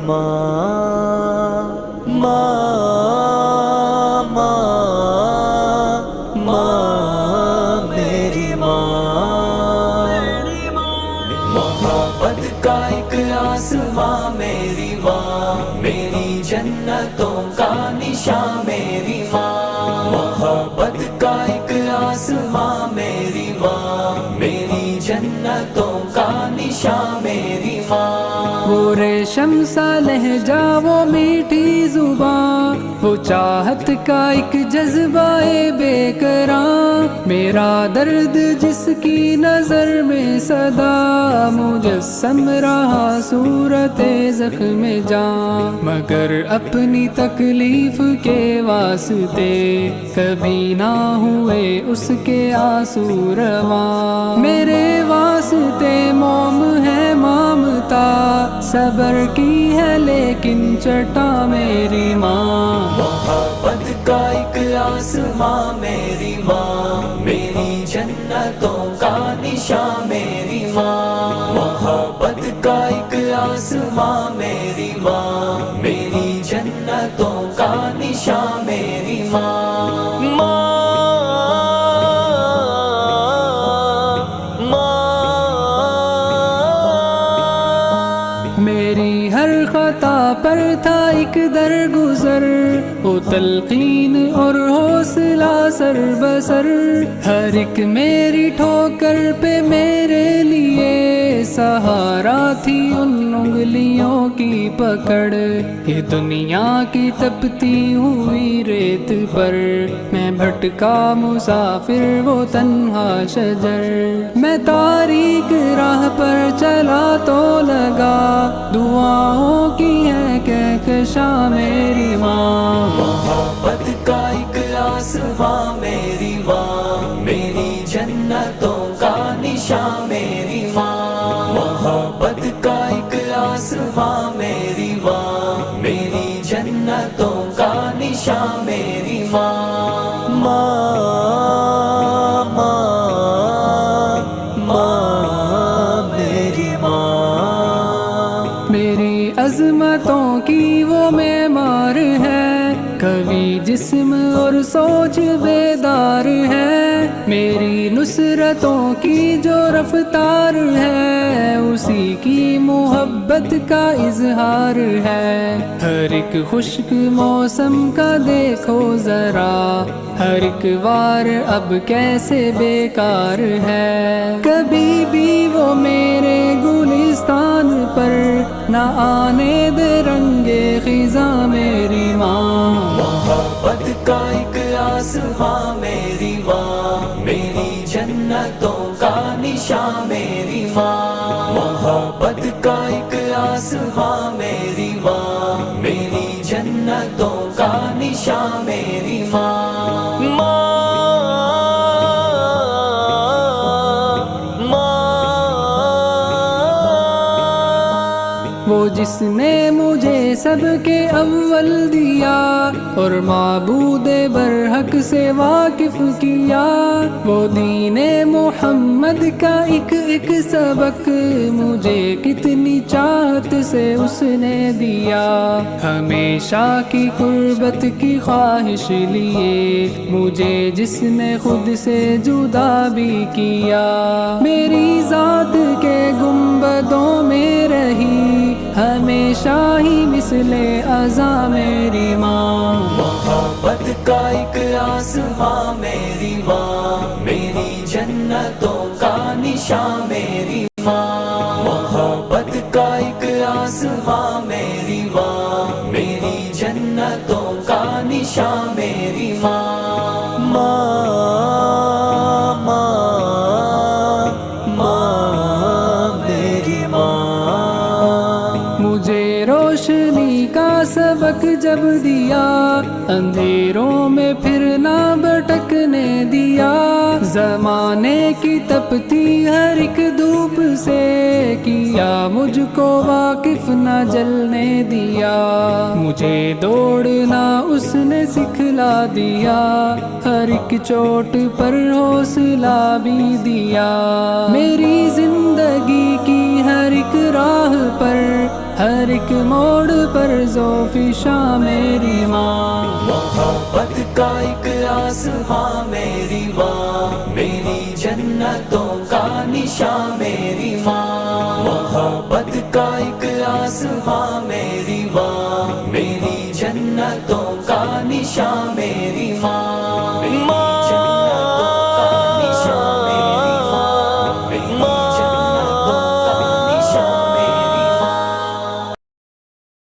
ماں ماں ماں ماں میری ماں، محبت کا ایک آسماں میری ماں، میری جنتوں کا نشاں میری ماں، محبت کا ایک آسماں میری ماں، میری جنتوں کا نشاں میری ماں۔ وہ ریشم سا لہجہ، وہ میٹھی زباں، وہ چاہت کا ایک جذبہ بے قرار، میرا درد جس کی نظر میں صدا، مجسم رہا صورت زخم جاں، مگر اپنی تکلیف کے واسطے کبھی نہ ہوئے اس کے آنسو رواں، میرے واسطے موم ہے مامتا، صبر کی ہے لیکن چٹا میری ماں، محبت کا ایک آسماں میری ماں، میری جنتوں کا نشاں میری ماں، محبت کا ایک آسماں میری ماں، میری جنتوں کا نشاں میری ماں، ماں میری ہر خطا پر تھا ایک درگزر، وہ تلقین اور حوصلہ سر بسر، ہر ایک میری ٹھوکر پہ میرے لیے سہارا تھی ان انگلیوں کی پکڑ، یہ دنیا کی تپتی ہوئی ریت پر میں بھٹکا مسافر، وہ تنہا شجر، میں تاریک راہ پر چلا تو لگا، دعاؤں کی ہے کہکشاں میری ماں، محبت کا ایک آسماں میری ماں، میری جنتوں کا نشاں میری ماں، محبت کا ایک آسماں میری ماں، میری جنتوں کا نشاں میری ماں، ماں ماں ماں میری ماں، میری عظمتوں کی وہ معمار ہے، کبھی جسم اور سوچ بیدار ہے، میری نصرتوں کی جو رفتار ہے، اسی کی محبت کا اظہار ہے، ہر ایک خشک موسم کا دیکھو ذرا، ہر ایک وار اب کیسے بیکار ہے، کبھی بھی وہ میرے گلستان پر نہ آنے دے رنگے خزاں میری ماں، محبت کا ایک آسماں میری ماں، میری جنتوں کا نشاں میری ماں، محبت کا ایک آسماں میری ماں، میری جنتوں کا نشاں میری ماں، ماں وہ جس نے مجھے سب کے اول دیا اور معبود برحق سے واقف کیا، وہ دین محمد کا ایک ایک سبق مجھے کتنی چاہت سے اس نے دیا، ہمیشہ کی قربت کی خواہش لیے مجھے جس نے خود سے جدا بھی کیا، میری ذات کے گنبدوں میں رہی ہمیشہ ہی مثل عزا میری ماں، محبت کا ایک آسماں میری ماں، میری جنتوں کا نشاں میری ماں، محبت کا ایک آسماں میری ماں، میری جنتوں کا نشاں میری ماں، ماں ماں ماں میری ماں، مجھے روشنی کا سبق جب دیا، اندھیروں میں پھر نہ بھٹک دھڑکنے دیا، زمانے کی تپتی ہر ایک دھوپ سے کیا مجھ کو واقف نہ جلنے دیا، مجھے دوڑنا اس نے سکھلا دیا، ہر ایک چوٹ پر حوصلہ بھی دیا، میری زندگی کی ہر ایک راہ پر ہر ایک موڑ پر ذوفشاں میری ماں، محبت کا ایک آسماں میری ماں، میری جنتوں کا نشان میری ماں، محبت کا ایک آسماں میری ماں، میری جنتوں کا نشان